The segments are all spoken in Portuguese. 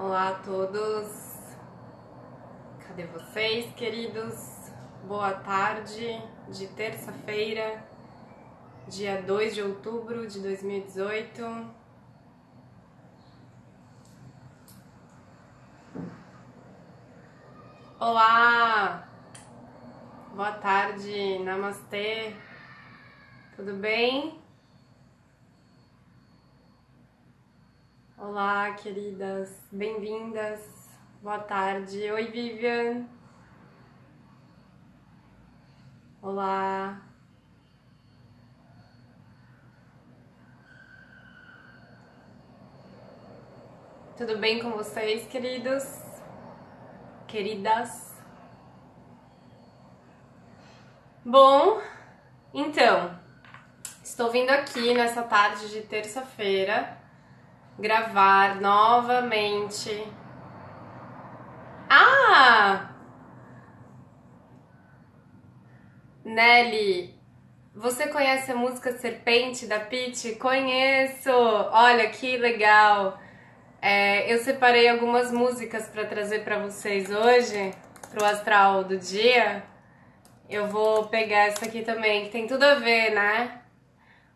Olá a todos, cadê vocês, queridos? Boa tarde de terça-feira, dia 2 de outubro de 2018. Olá, boa tarde, namastê, tudo bem? Olá, queridas, bem-vindas, boa tarde. Oi, Vivian. Olá. Tudo bem com vocês, queridos? Queridas? Bom, então, estou vindo aqui nessa tarde de terça-feira gravar novamente. Nelly, você conhece a música Serpente da Pitty? Conheço! Olha que legal! Eu separei algumas músicas para trazer para vocês hoje, pro astral do dia. Eu vou pegar essa aqui também, que tem tudo a ver, né?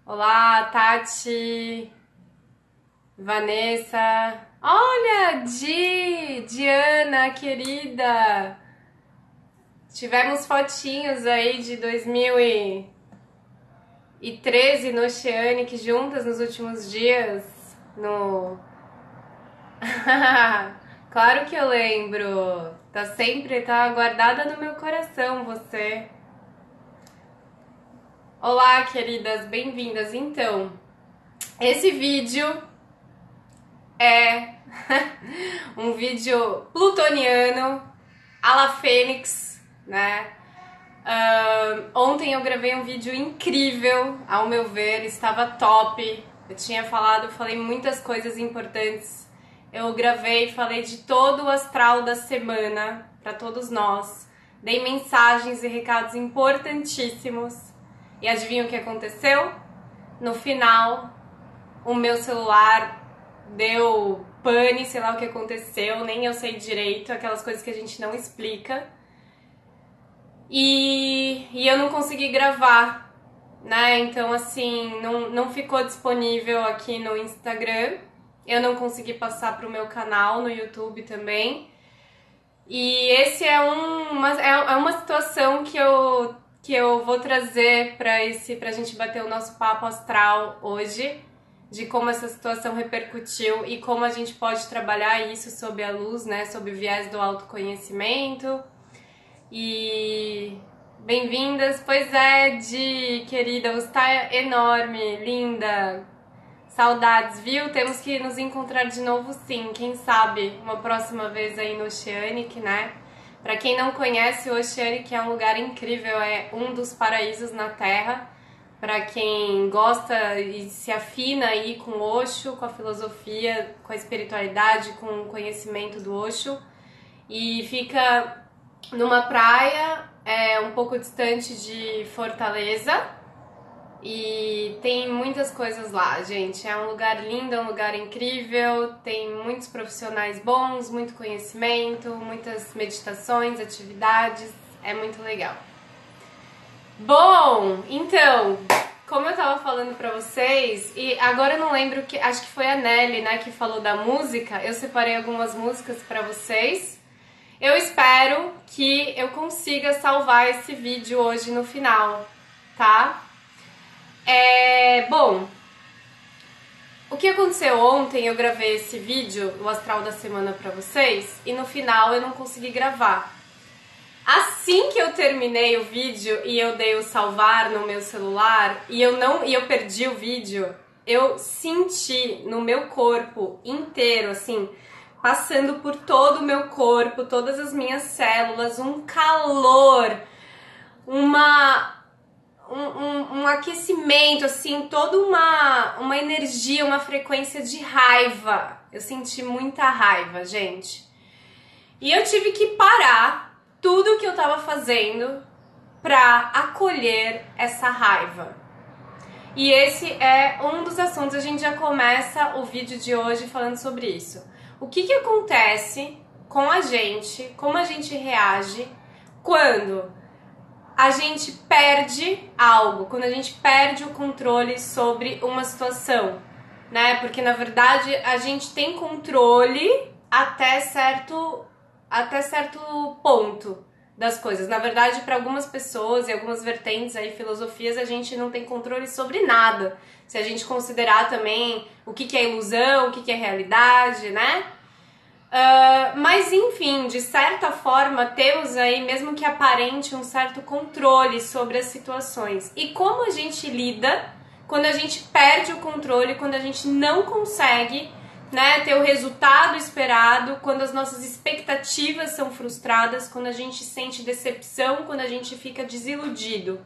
Olá, Tati, Vanessa. Olha, Diana, querida. Tivemos fotinhos aí de 2013 no Oceanic juntas nos últimos dias. Claro que eu lembro. Tá guardada no meu coração você. Olá, queridas, bem-vindas. Então, esse vídeo é um vídeo plutoniano à la Fênix, né? Ontem eu gravei um vídeo incrível, ao meu ver, estava top. Eu falei muitas coisas importantes. Eu gravei, falei de todo o astral da semana para todos nós. Dei mensagens e recados importantíssimos. E adivinha o que aconteceu? No final, o meu celular deu pane, sei lá o que aconteceu, nem eu sei direito, aquelas coisas que a gente não explica. E eu não consegui gravar, né? Então, assim, não ficou disponível aqui no Instagram. Eu não consegui passar pro meu canal no YouTube também. E esse é uma situação que eu vou trazer pra gente bater o nosso papo astral hoje, de como essa situação repercutiu e como a gente pode trabalhar isso sob a luz, né? Sob o viés do autoconhecimento. E bem-vindas, pois é, querida, você tá enorme, linda. Saudades, viu? Temos que nos encontrar de novo sim, quem sabe uma próxima vez aí no Oceanic, né? Pra quem não conhece, o Oceanic é um lugar incrível, é um dos paraísos na Terra. Pra quem gosta e se afina aí com o Osho, com a filosofia, com a espiritualidade, com o conhecimento do Osho. E fica numa praia, um pouco distante de Fortaleza. E tem muitas coisas lá, gente. É um lugar lindo, é um lugar incrível, tem muitos profissionais bons, muito conhecimento, muitas meditações, atividades, é muito legal. Bom, então, como eu tava falando pra vocês, e agora eu não lembro, acho que foi a Nelly, né, que falou da música, eu separei algumas músicas pra vocês. Eu espero que eu consiga salvar esse vídeo hoje no final, tá? Bom, o que aconteceu ontem, eu gravei esse vídeo, o astral da semana pra vocês, e no final eu não consegui gravar. Assim que eu terminei o vídeo e eu dei o salvar no meu celular e eu perdi o vídeo, eu senti no meu corpo inteiro, assim, passando por todo o meu corpo, todas as minhas células, um calor, um aquecimento, assim, toda uma energia, uma frequência de raiva. Eu senti muita raiva, gente. E eu tive que parar tudo que eu tava fazendo pra acolher essa raiva. E esse é um dos assuntos, a gente já começa o vídeo de hoje falando sobre isso. o que acontece com a gente, como a gente reage quando a gente perde algo, quando a gente perde o controle sobre uma situação, né? Porque na verdade a gente tem controle até certo ponto das coisas. Na verdade, para algumas pessoas e algumas vertentes aí, filosofias, a gente não tem controle sobre nada. Se a gente considerar também o que é ilusão, o que é realidade, né? Mas enfim, de certa forma temos aí, mesmo que aparente, um certo controle sobre as situações. E como a gente lida quando a gente perde o controle, quando a gente não consegue, né, ter o resultado esperado, quando as nossas expectativas são frustradas, quando a gente sente decepção, quando a gente fica desiludido.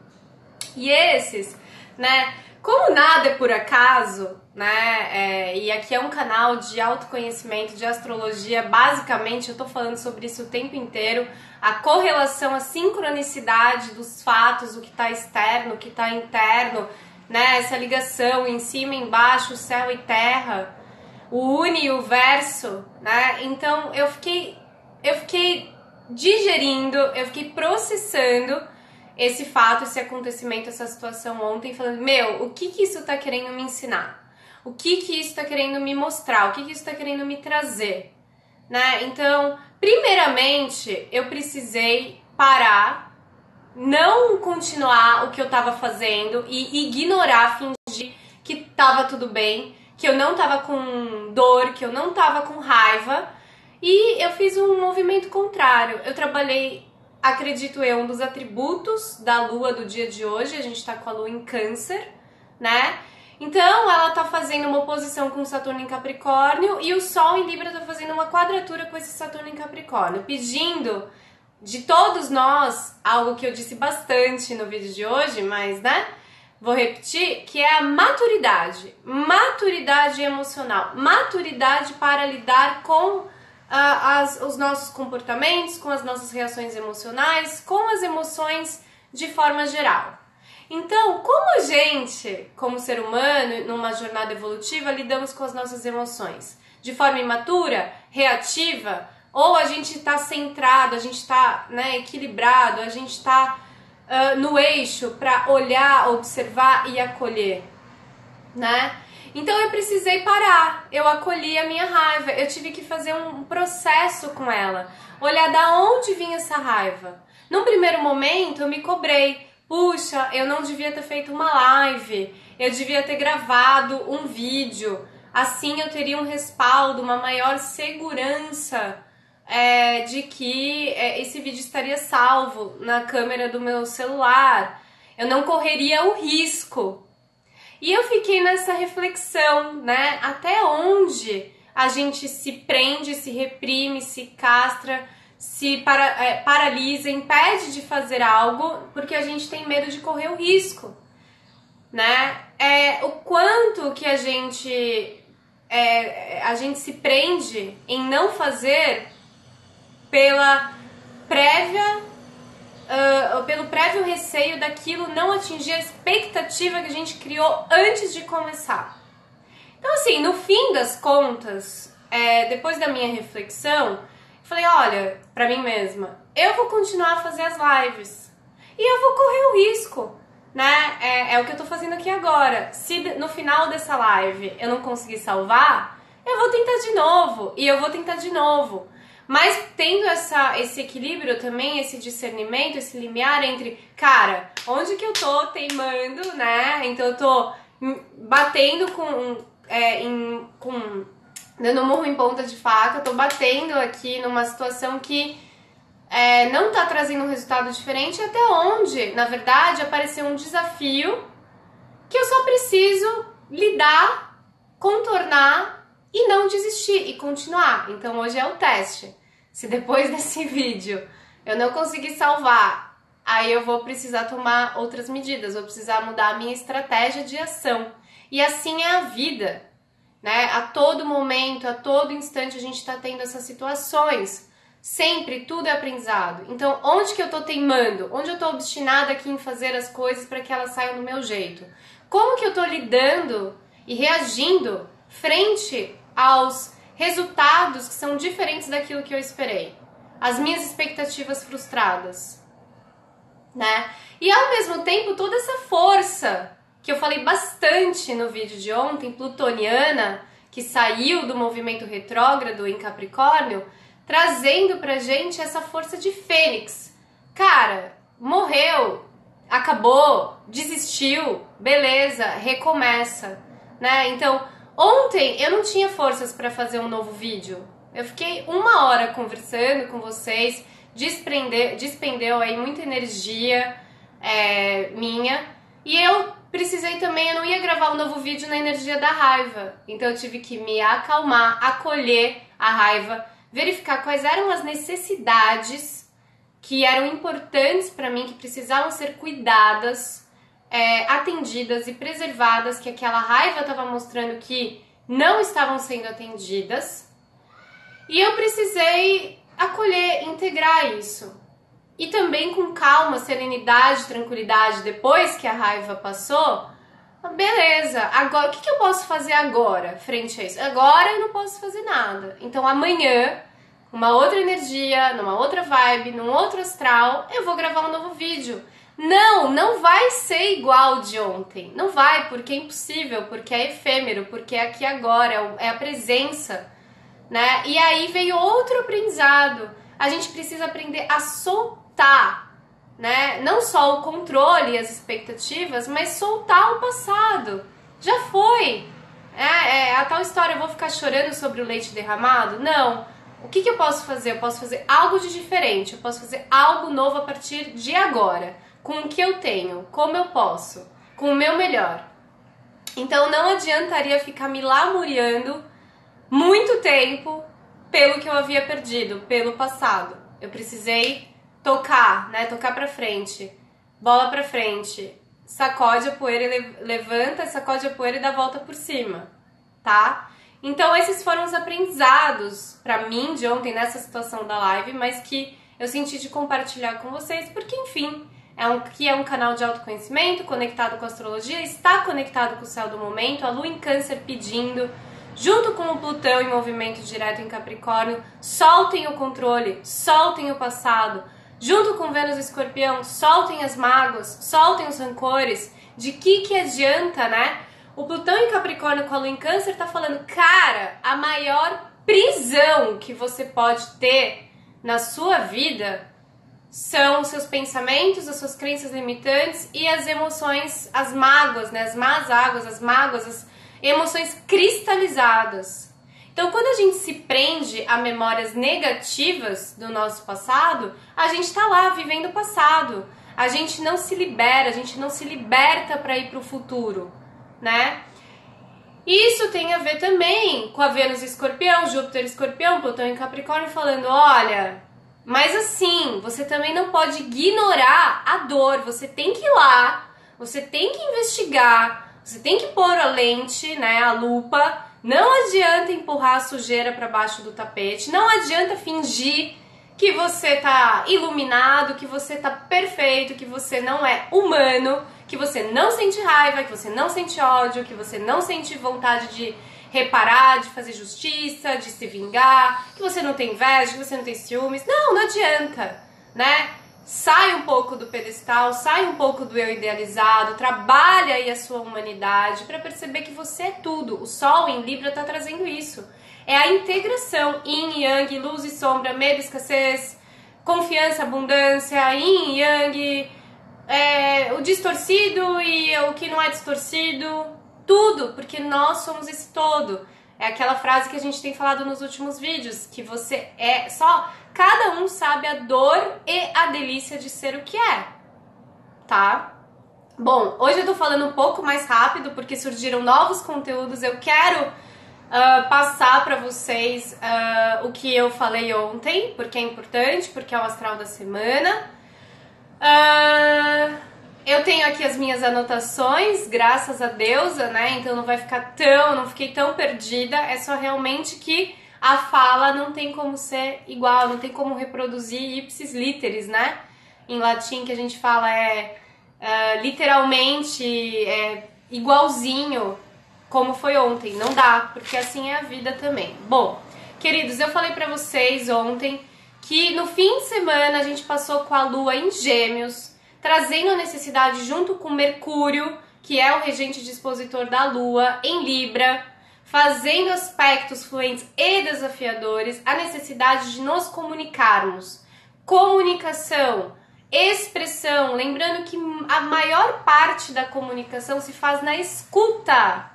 E esses, né, como nada é por acaso, né, e aqui é um canal de autoconhecimento, de astrologia, basicamente eu tô falando sobre isso o tempo inteiro, a correlação, a sincronicidade dos fatos, o que tá externo, o que tá interno, né, essa ligação em cima, embaixo, céu e terra, o uni e o verso, né, então eu fiquei digerindo, eu fiquei processando esse fato, esse acontecimento, essa situação ontem, falando, meu, o que isso tá querendo me ensinar? O que isso tá querendo me mostrar? O que isso tá querendo me trazer? Né? Então, primeiramente, eu precisei parar, não continuar o que eu tava fazendo e ignorar, fingir que tava tudo bem, que eu não tava com dor, que eu não tava com raiva, e eu fiz um movimento contrário. Eu trabalhei, acredito eu, um dos atributos da Lua do dia de hoje. A gente tá com a Lua em Câncer, né? Então, ela tá fazendo uma oposição com Saturno em Capricórnio e o Sol em Libra tá fazendo uma quadratura com esse Saturno em Capricórnio, pedindo de todos nós, algo que eu disse bastante no vídeo de hoje, mas, né, vou repetir, que é a maturidade. Maturidade emocional. Maturidade para lidar com os nossos comportamentos, com as nossas reações emocionais, com as emoções de forma geral. Então, como a gente, como ser humano, numa jornada evolutiva, lidamos com as nossas emoções? De forma imatura, reativa, ou a gente está centrado, a gente está, né, equilibrado, a gente está no eixo para olhar, observar e acolher, né? Então eu precisei parar, eu acolhi a minha raiva, eu tive que fazer um processo com ela, olhar da onde vinha essa raiva. Num primeiro momento eu me cobrei, puxa, eu não devia ter feito uma live, eu devia ter gravado um vídeo, assim eu teria um respaldo, uma maior segurança de que esse vídeo estaria salvo na câmera do meu celular, eu não correria o risco. E eu fiquei nessa reflexão, né? Até onde a gente se prende, se reprime, se castra, se paralisa, impede de fazer algo porque a gente tem medo de correr o risco, né? O quanto que a gente se prende em não fazer pelo prévio receio daquilo não atingir a expectativa que a gente criou antes de começar. Então, assim, no fim das contas, depois da minha reflexão, eu falei, olha, pra mim mesma, eu vou continuar a fazer as lives e eu vou correr o risco, né? É o que eu tô fazendo aqui agora. Se no final dessa live eu não conseguir salvar, eu vou tentar de novo e eu vou tentar de novo. Mas tendo esse equilíbrio também, esse discernimento, esse limiar entre, cara, onde que eu tô teimando, né? Então eu tô batendo dando murro em ponta de faca, tô batendo aqui numa situação que não tá trazendo um resultado diferente, até onde, na verdade, apareceu um desafio que eu só preciso lidar, contornar e não desistir e continuar. Então hoje é o teste. Se depois desse vídeo eu não conseguir salvar, aí eu vou precisar tomar outras medidas, vou precisar mudar a minha estratégia de ação. E assim é a vida, né? A todo momento, a todo instante a gente está tendo essas situações. Sempre tudo é aprendizado. Então, onde que eu tô teimando? Onde eu tô obstinada aqui em fazer as coisas para que elas saiam do meu jeito? Como que eu tô lidando e reagindo frente aos resultados que são diferentes daquilo que eu esperei. As minhas expectativas frustradas, né? E ao mesmo tempo, toda essa força que eu falei bastante no vídeo de ontem, plutoniana, que saiu do movimento retrógrado em Capricórnio, trazendo pra gente essa força de fênix. Cara, morreu, acabou, desistiu, beleza, recomeça, né? Então, ontem eu não tinha forças para fazer um novo vídeo. Eu fiquei 1 hora conversando com vocês, despendeu aí muita energia minha, e eu precisei também, eu não ia gravar um novo vídeo na energia da raiva, então eu tive que me acalmar, acolher a raiva, verificar quais eram as necessidades que eram importantes para mim, que precisavam ser cuidadas, atendidas e preservadas, que aquela raiva estava mostrando que não estavam sendo atendidas, e eu precisei acolher, integrar isso. E também com calma, serenidade, tranquilidade, depois que a raiva passou, beleza, agora, o que eu posso fazer agora frente a isso? Agora eu não posso fazer nada. Então amanhã, uma outra energia, numa outra vibe, num outro astral, eu vou gravar um novo vídeo. Não vai ser igual de ontem. Não vai, porque é impossível, porque é efêmero, porque é aqui agora, é a presença, né? E aí veio outro aprendizado. A gente precisa aprender a soltar, né? Não só o controle e as expectativas, mas soltar o passado. Já foi. A tal história, eu vou ficar chorando sobre o leite derramado? Não. O que eu posso fazer? Eu posso fazer algo de diferente, eu posso fazer algo novo a partir de agora, com o que eu tenho, como eu posso, com o meu melhor. Então não adiantaria ficar me lamuriando muito tempo pelo que eu havia perdido, pelo passado. Eu precisei tocar, né? Tocar pra frente, bola pra frente, sacode a poeira e levanta, sacode a poeira e dá a volta por cima, tá? Então esses foram os aprendizados pra mim de ontem nessa situação da live, mas que eu senti de compartilhar com vocês, porque enfim, é um canal de autoconhecimento, conectado com a astrologia, está conectado com o céu do momento, a lua em câncer pedindo, junto com o Plutão em movimento direto em Capricórnio, soltem o controle, soltem o passado, junto com Vênus e Escorpião, soltem as mágoas, soltem os rancores, de que adianta, né? O Plutão em Capricórnio com a lua em Câncer tá falando, cara, a maior prisão que você pode ter na sua vida são os seus pensamentos, as suas crenças limitantes e as emoções, as mágoas, né? As más águas, as mágoas, as emoções cristalizadas. Então, quando a gente se prende a memórias negativas do nosso passado, a gente tá lá vivendo o passado. A gente não se libera, a gente não se liberta para ir pro futuro, né? Isso tem a ver também com a Vênus Escorpião, Júpiter Escorpião, Plutão em Capricórnio, falando, olha, mas assim, você também não pode ignorar a dor, você tem que ir lá, você tem que investigar, você tem que pôr a lente, né, a lupa, não adianta empurrar a sujeira para baixo do tapete, não adianta fingir que você tá iluminado, que você tá perfeito, que você não é humano, que você não sente raiva, que você não sente ódio, que você não sente vontade de reparar, de fazer justiça, de se vingar, que você não tem inveja, que você não tem ciúmes. Não adianta, né? Sai um pouco do pedestal, sai um pouco do eu idealizado, trabalha aí a sua humanidade para perceber que você é tudo. O Sol em Libra tá trazendo isso. É a integração yin e yang, luz e sombra, medo e escassez, confiança, abundância, yin e yang, o distorcido e o que não é distorcido, tudo, porque nós somos esse todo. É aquela frase que a gente tem falado nos últimos vídeos, que você é só, cada um sabe a dor e a delícia de ser o que é, tá? Bom, hoje eu tô falando um pouco mais rápido porque surgiram novos conteúdos, eu quero passar pra vocês o que eu falei ontem, porque é importante, porque é o astral da semana. Eu tenho aqui as minhas anotações, graças a deusa, né? Então não não fiquei tão perdida. É só realmente que a fala não tem como ser igual, não tem como reproduzir ipsis literis, né? Em latim que a gente fala literalmente igualzinho como foi ontem. Não dá, porque assim é a vida também. Bom, Queridos, eu falei pra vocês ontem que no fim de semana a gente passou com a Lua em Gêmeos, trazendo a necessidade junto com Mercúrio, que é o regente dispositor da Lua, em Libra, fazendo aspectos fluentes e desafiadores, a necessidade de nos comunicarmos. Comunicação, expressão, lembrando que a maior parte da comunicação se faz na escuta.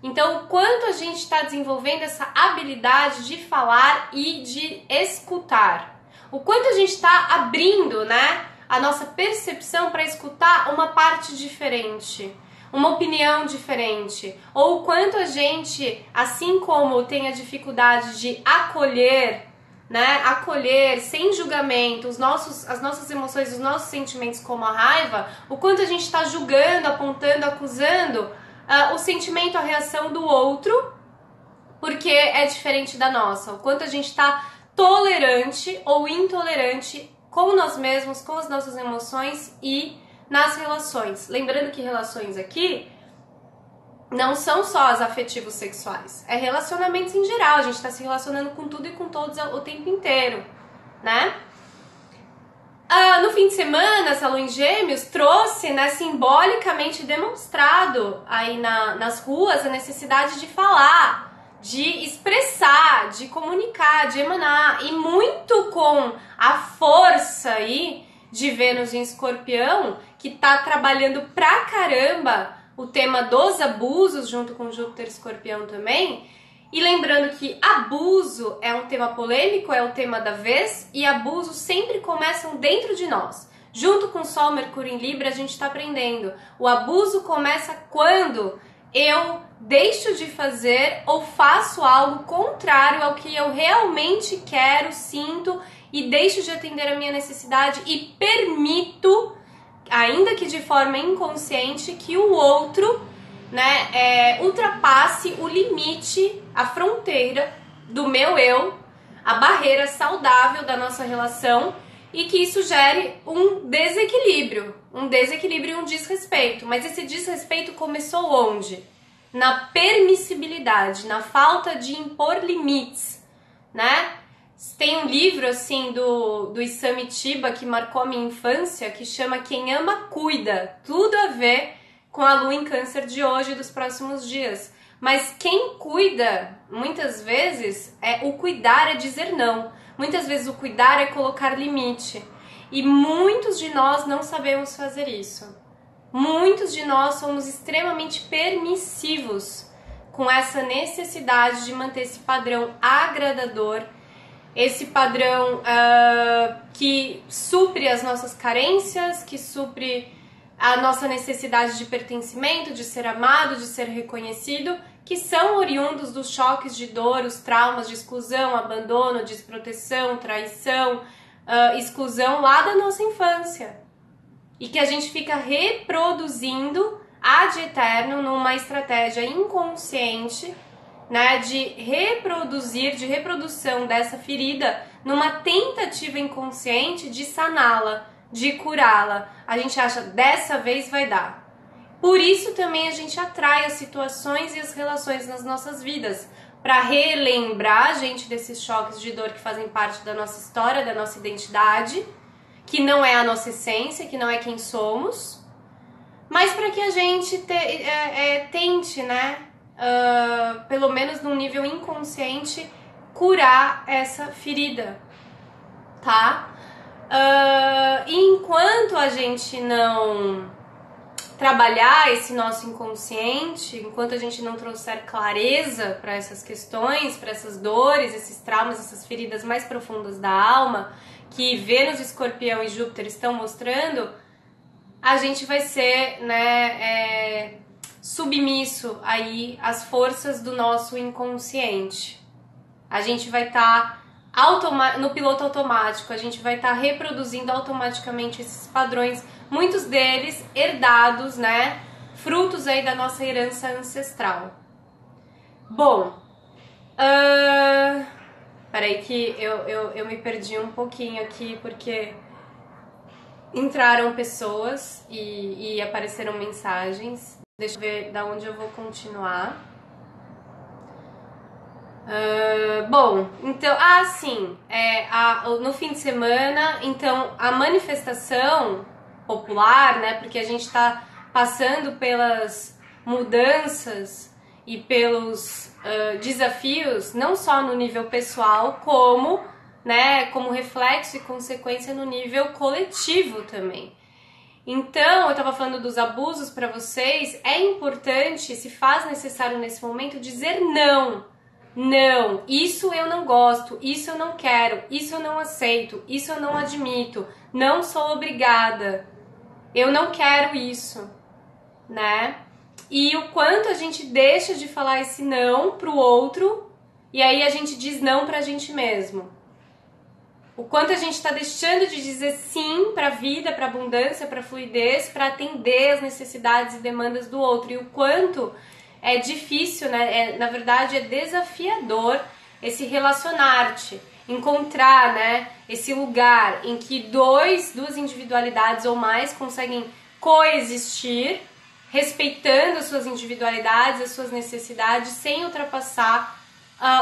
Então, o quanto a gente está desenvolvendo essa habilidade de falar e de escutar. O quanto a gente está abrindo, né, a nossa percepção para escutar uma parte diferente, uma opinião diferente. Ou o quanto a gente, assim como tem a dificuldade de acolher, né, acolher sem julgamento as nossas emoções, os nossos sentimentos como a raiva, o quanto a gente está julgando, apontando, acusando o sentimento, a reação do outro, porque é diferente da nossa. O quanto a gente está tolerante ou intolerante com nós mesmos, com as nossas emoções e nas relações. Lembrando que relações aqui não são só as afetivos sexuais, é relacionamentos em geral. A gente está se relacionando com tudo e com todos o tempo inteiro, né? No fim de semana, essa Lua em Gêmeos trouxe, né, simbolicamente demonstrado aí nas ruas a necessidade de falar, de expressar, de comunicar, de emanar, e muito com a força aí de Vênus em Escorpião, que tá trabalhando pra caramba o tema dos abusos, junto com Júpiter Escorpião também. E lembrando que abuso é um tema polêmico, é o tema da vez, e abusos sempre começam dentro de nós. Junto com Sol, Mercúrio em Libra, a gente está aprendendo. O abuso começa quando eu deixo de fazer ou faço algo contrário ao que eu realmente quero, sinto, e deixo de atender a minha necessidade e permito, ainda que de forma inconsciente, que o outro, né, ultrapasse o limite, a fronteira do meu eu, a barreira saudável da nossa relação, e que isso gere um desequilíbrio e um desrespeito. Mas esse desrespeito começou onde? Na permissibilidade, na falta de impor limites, né? Tem um livro assim do Isami Tiba que marcou a minha infância, que chama Quem Ama Cuida. Tudo a ver com a Lua em Câncer de hoje e dos próximos dias. Mas quem cuida, muitas vezes, o cuidar é dizer não. Muitas vezes o cuidar é colocar limite. E muitos de nós não sabemos fazer isso. Muitos de nós somos extremamente permissivos com essa necessidade de manter esse padrão agradador, esse padrão que supre as nossas carências, que supre a nossa necessidade de pertencimento, de ser amado, de ser reconhecido, que são oriundos dos choques de dor, os traumas de exclusão, abandono, desproteção, traição, exclusão lá da nossa infância. E que a gente fica reproduzindo ad eterno numa estratégia inconsciente, né, de reprodução dessa ferida, numa tentativa inconsciente de saná-la, de curá-la. A gente acha, dessa vez vai dar. Por isso também a gente atrai as situações e as relações nas nossas vidas, para relembrar a gente desses choques de dor que fazem parte da nossa história, da nossa identidade, que não é a nossa essência, que não é quem somos, mas para que a gente tente, né, pelo menos num nível inconsciente, curar essa ferida, tá? E enquanto a gente não trabalhar esse nosso inconsciente, enquanto a gente não trouxer clareza para essas questões, para essas dores, esses traumas, essas feridas mais profundas da alma, que Vênus, Escorpião e Júpiter estão mostrando, a gente vai ser, né, submisso aí às forças do nosso inconsciente. A gente vai estar no piloto automático, a gente vai estar reproduzindo automaticamente esses padrões, muitos deles herdados, né, frutos aí da nossa herança ancestral. Bom, peraí que eu me perdi um pouquinho aqui, porque entraram pessoas e apareceram mensagens. Deixa eu ver da onde eu vou continuar. Bom, então, sim, no fim de semana, então, a manifestação popular, né, porque a gente está passando pelas mudanças e pelos desafios, não só no nível pessoal, como, né, como reflexo e consequência no nível coletivo também. Então, eu estava falando dos abusos para vocês, é importante, se faz necessário nesse momento, dizer não. Não, isso eu não gosto, isso eu não quero, isso eu não aceito, isso eu não admito, não sou obrigada, eu não quero isso, né? E o quanto a gente deixa de falar esse não pro outro e aí a gente diz não pra gente mesmo. O quanto a gente está deixando de dizer sim para a vida, para a abundância, para a fluidez, para atender as necessidades e demandas do outro. E o quanto é difícil, né? Na verdade, é desafiador esse relacionar-te, encontrar, né, esse lugar em que duas individualidades ou mais conseguem coexistir, respeitando as suas individualidades, as suas necessidades, sem ultrapassar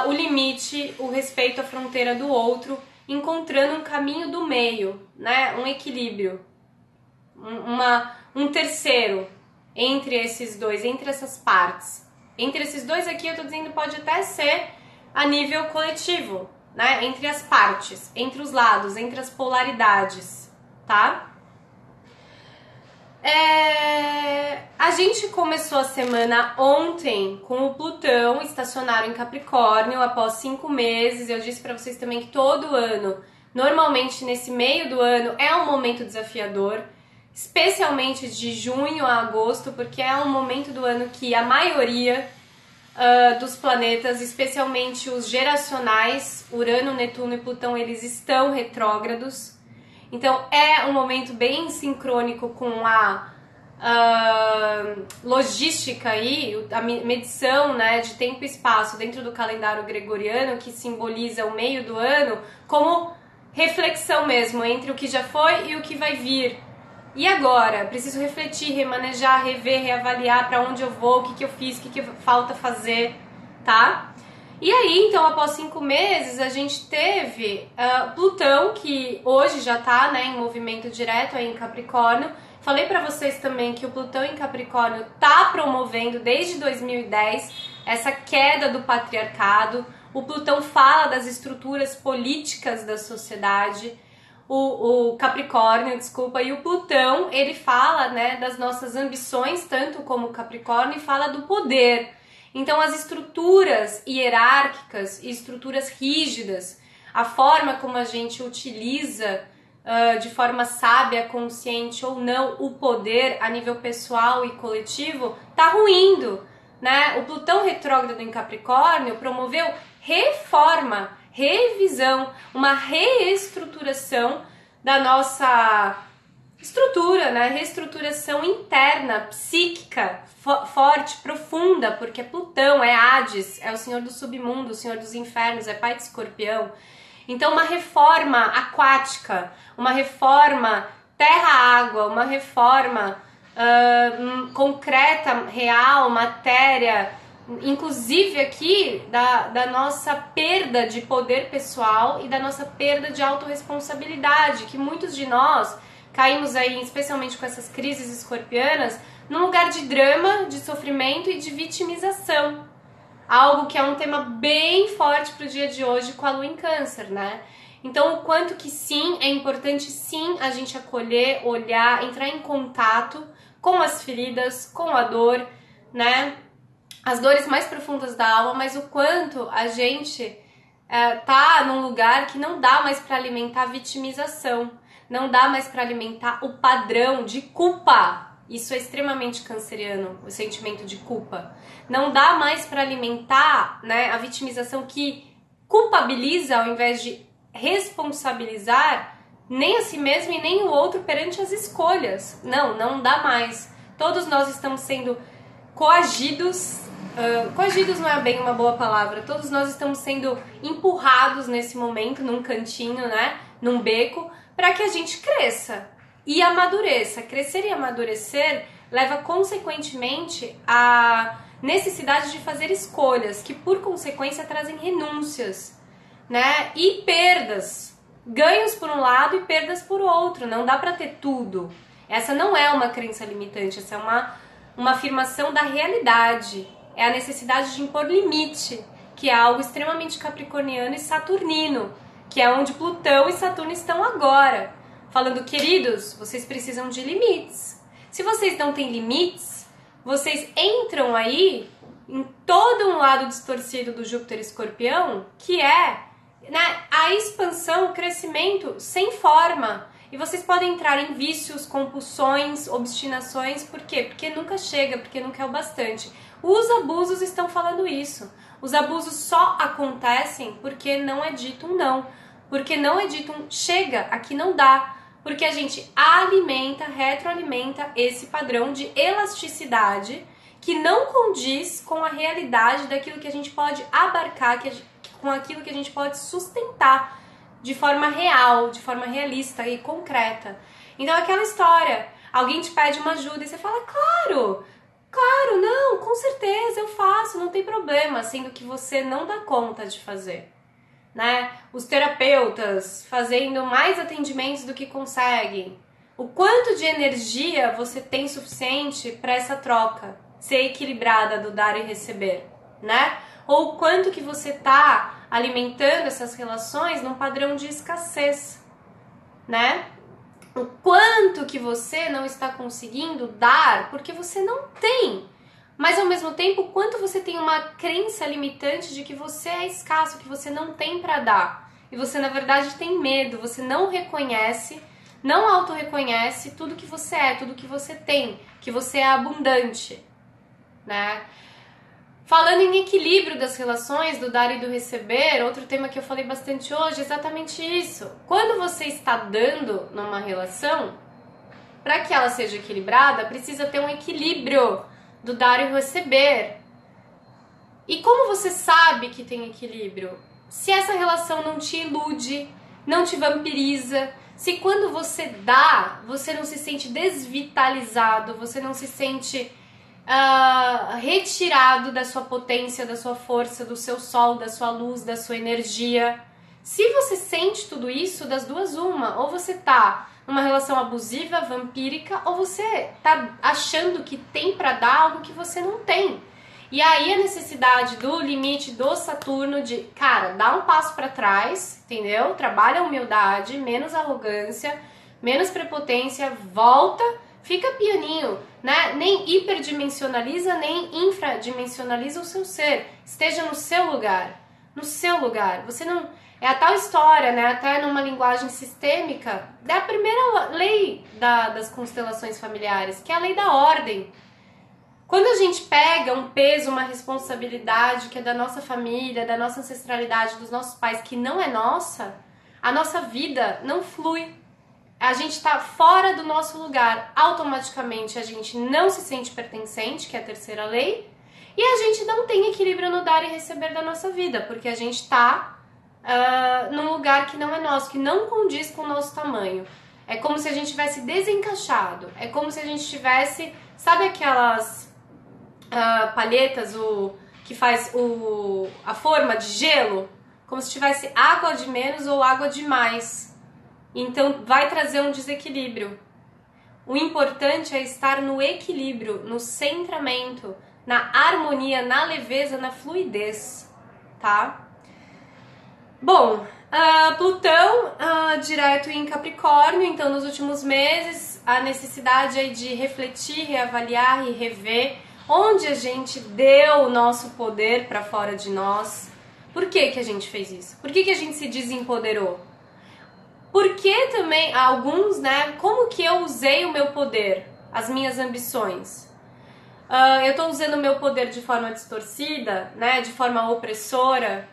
o limite, o respeito à fronteira do outro, encontrando um caminho do meio, né? Um equilíbrio, um terceiro entre esses dois, entre essas partes. Entre esses dois aqui, eu tô dizendo, pode até ser a nível coletivo, né? Entre as partes, entre os lados, entre as polaridades, tá? A gente começou a semana ontem com o Plutão estacionário em Capricórnio após 5 meses. Eu disse pra vocês também que todo ano, normalmente nesse meio do ano, é um momento desafiador, especialmente de junho a agosto, porque é um momento do ano que a maioria dos planetas, especialmente os geracionais, Urano, Netuno e Plutão, eles estão retrógrados. Então é um momento bem sincrônico com a logística aí, a medição, né, de tempo e espaço dentro do calendário gregoriano, que simboliza o meio do ano, como reflexão mesmo entre o que já foi e o que vai vir. E agora? Preciso refletir, remanejar, rever, reavaliar para onde eu vou, o que eu fiz, o que falta fazer, tá? E aí, então, após 5 meses, a gente teve Plutão, que hoje já tá, né, em movimento direto aí em Capricórnio. Falei pra vocês também que o Plutão em Capricórnio tá promovendo, desde 2010, essa queda do patriarcado. O Plutão fala das estruturas políticas da sociedade. O Capricórnio, desculpa, e o Plutão, ele fala, né, das nossas ambições, tanto como o Capricórnio, e fala do poder. Então, as estruturas hierárquicas e estruturas rígidas, a forma como a gente utiliza de forma sábia, consciente ou não, o poder a nível pessoal e coletivo, tá ruindo, né? O Plutão retrógrado em Capricórnio promoveu reforma, revisão, uma reestruturação da nossa estrutura, né? Reestruturação interna, psíquica, forte, profunda, porque é Plutão, é Hades, é o senhor do submundo, o senhor dos infernos, é pai de Escorpião. Então, uma reforma aquática, uma reforma terra-água, uma reforma concreta, real, matéria, inclusive aqui da nossa perda de poder pessoal e da nossa perda de autorresponsabilidade, que muitos de nós caímos aí, especialmente com essas crises escorpianas, num lugar de drama, de sofrimento e de vitimização. Algo que é um tema bem forte pro dia de hoje com a Lua em Câncer, né? Então, o quanto que sim, é importante sim a gente acolher, olhar, entrar em contato com as feridas, com a dor, né? As dores mais profundas da alma, mas o quanto a gente tá num lugar que não dá mais para alimentar a vitimização, não dá mais para alimentar o padrão de culpa. Isso é extremamente canceriano, o sentimento de culpa. Não dá mais para alimentar, né, a vitimização que culpabiliza ao invés de responsabilizar nem a si mesmo e nem o outro perante as escolhas. Não dá mais. Todos nós estamos sendo coagidos. Coagidos não é bem uma boa palavra. Todos nós estamos sendo empurrados nesse momento, num cantinho, né, num beco, para que a gente cresça e amadureça. Crescer e amadurecer leva consequentemente a necessidade de fazer escolhas, que por consequência trazem renúncias, né? E perdas. Ganhos por um lado e perdas por outro. Não dá pra ter tudo. Essa não é uma crença limitante, essa é uma afirmação da realidade. É a necessidade de impor limite, que é algo extremamente capricorniano e saturnino, que é onde Plutão e Saturno estão agora. Falando, queridos, vocês precisam de limites. Se vocês não têm limites, vocês entram aí em todo um lado distorcido do Júpiter Escorpião, que é, né, a expansão, o crescimento sem forma. E vocês podem entrar em vícios, compulsões, obstinações. Por quê? Porque nunca chega, porque nunca é o bastante. Os abusos estão falando isso. Os abusos só acontecem porque não é dito um não. Porque não é dito um chega, aqui não dá. Porque a gente alimenta, retroalimenta esse padrão de elasticidade que não condiz com a realidade daquilo que a gente pode abarcar, com aquilo que a gente pode sustentar de forma real, de forma realista e concreta. Então aquela história, alguém te pede uma ajuda e você fala, claro, não, com certeza eu faço, não tem problema, sendo que você não dá conta de fazer, né? Os terapeutas fazendo mais atendimentos do que conseguem. O quanto de energia você tem suficiente para essa troca ser equilibrada do dar e receber, né? Ou o quanto que você tá alimentando essas relações num padrão de escassez, né? O quanto que você não está conseguindo dar porque você não tem. Mas ao mesmo tempo, o quanto você tem uma crença limitante de que você é escasso, que você não tem para dar. E você na verdade tem medo, você não reconhece, não auto-reconhece tudo que você é, tudo que você tem, que você é abundante, né? Falando em equilíbrio das relações, do dar e do receber, outro tema que eu falei bastante hoje é exatamente isso. Quando você está dando numa relação, para que ela seja equilibrada, precisa ter um equilíbrio do dar e receber. E como você sabe que tem equilíbrio? Se essa relação não te ilude, não te vampiriza, se quando você dá, você não se sente desvitalizado, você não se sente retirado da sua potência, da sua força, do seu sol, da sua luz, da sua energia. Se você sente tudo isso, das duas uma, ou você tá numa relação abusiva, vampírica, ou você tá achando que tem pra dar algo que você não tem. E aí a necessidade do limite do Saturno de, cara, dá um passo pra trás, entendeu? Trabalha a humildade, menos arrogância, menos prepotência, volta, fica pianinho, né? Nem hiperdimensionaliza, nem infradimensionaliza o seu ser. Esteja no seu lugar. No seu lugar. Você não... É a tal história, né? Até numa linguagem sistêmica, é a primeira lei das constelações familiares, que é a lei da ordem. Quando a gente pega um peso, uma responsabilidade que é da nossa família, da nossa ancestralidade, dos nossos pais, que não é nossa, a nossa vida não flui. A gente está fora do nosso lugar. Automaticamente a gente não se sente pertencente, que é a terceira lei, e a gente não tem equilíbrio no dar e receber da nossa vida, porque a gente está num lugar que não é nosso, que não condiz com o nosso tamanho. É como se a gente tivesse desencaixado. É como se a gente tivesse, sabe aquelas palhetas que faz a forma de gelo? Como se tivesse água de menos ou água de mais. Então vai trazer um desequilíbrio. O importante é estar no equilíbrio, no centramento, na harmonia, na leveza, na fluidez, tá? Bom, Plutão direto em Capricórnio, então nos últimos meses a necessidade aí de refletir, reavaliar e rever onde a gente deu o nosso poder para fora de nós. Por que que a gente fez isso? Por que que a gente se desempoderou? Porque também, alguns, né, como que eu usei o meu poder, as minhas ambições? Eu tô usando o meu poder de forma distorcida, né, de forma opressora?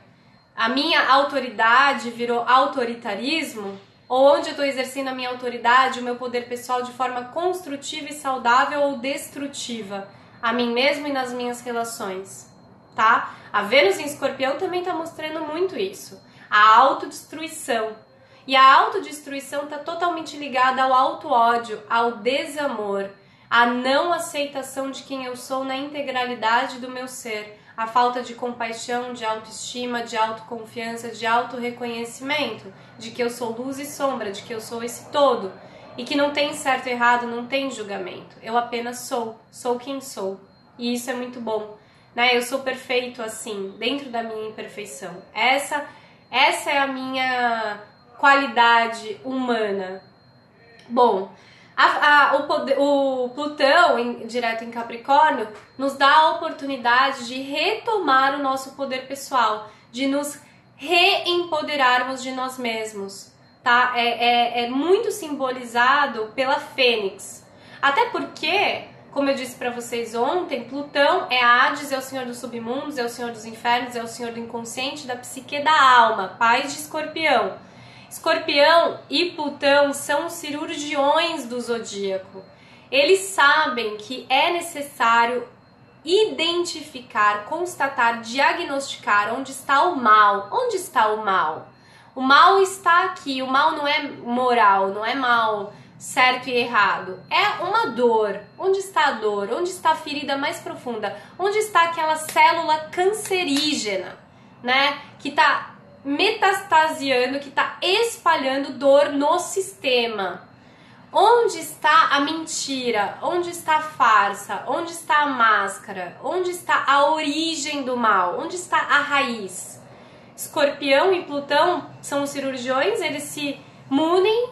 A minha autoridade virou autoritarismo? Ou onde eu tô exercendo a minha autoridade, o meu poder pessoal de forma construtiva e saudável ou destrutiva? A mim mesmo e nas minhas relações, tá? A Vênus em Escorpião também tá mostrando muito isso. A autodestruição. E a autodestruição está totalmente ligada ao auto-ódio, ao desamor, a não aceitação de quem eu sou na integralidade do meu ser, a falta de compaixão, de autoestima, de autoconfiança, de autorreconhecimento, de que eu sou luz e sombra, de que eu sou esse todo, e que não tem certo e errado, não tem julgamento, eu apenas sou quem sou, e isso é muito bom, né? Eu sou perfeito assim, dentro da minha imperfeição, essa é a minha qualidade humana. Bom, o Plutão, direto em Capricórnio, nos dá a oportunidade de retomar o nosso poder pessoal, de nos reempoderarmos de nós mesmos, tá? É muito simbolizado pela Fênix. Até porque, como eu disse pra vocês ontem, Plutão é Hades, é o senhor dos submundos, é o senhor dos infernos, é o senhor do inconsciente, da psique, da alma, pai de Escorpião. Escorpião e Plutão são os cirurgiões do zodíaco. Eles sabem que é necessário identificar, constatar, diagnosticar onde está o mal. Onde está o mal? O mal está aqui. O mal não é moral, não é mal certo e errado. É uma dor. Onde está a dor? Onde está a ferida mais profunda? Onde está aquela célula cancerígena, né? Que está metastasiando, que está espalhando dor no sistema. Onde está a mentira? Onde está a farsa? Onde está a máscara? Onde está a origem do mal? Onde está a raiz? Escorpião e Plutão são os cirurgiões, eles se munem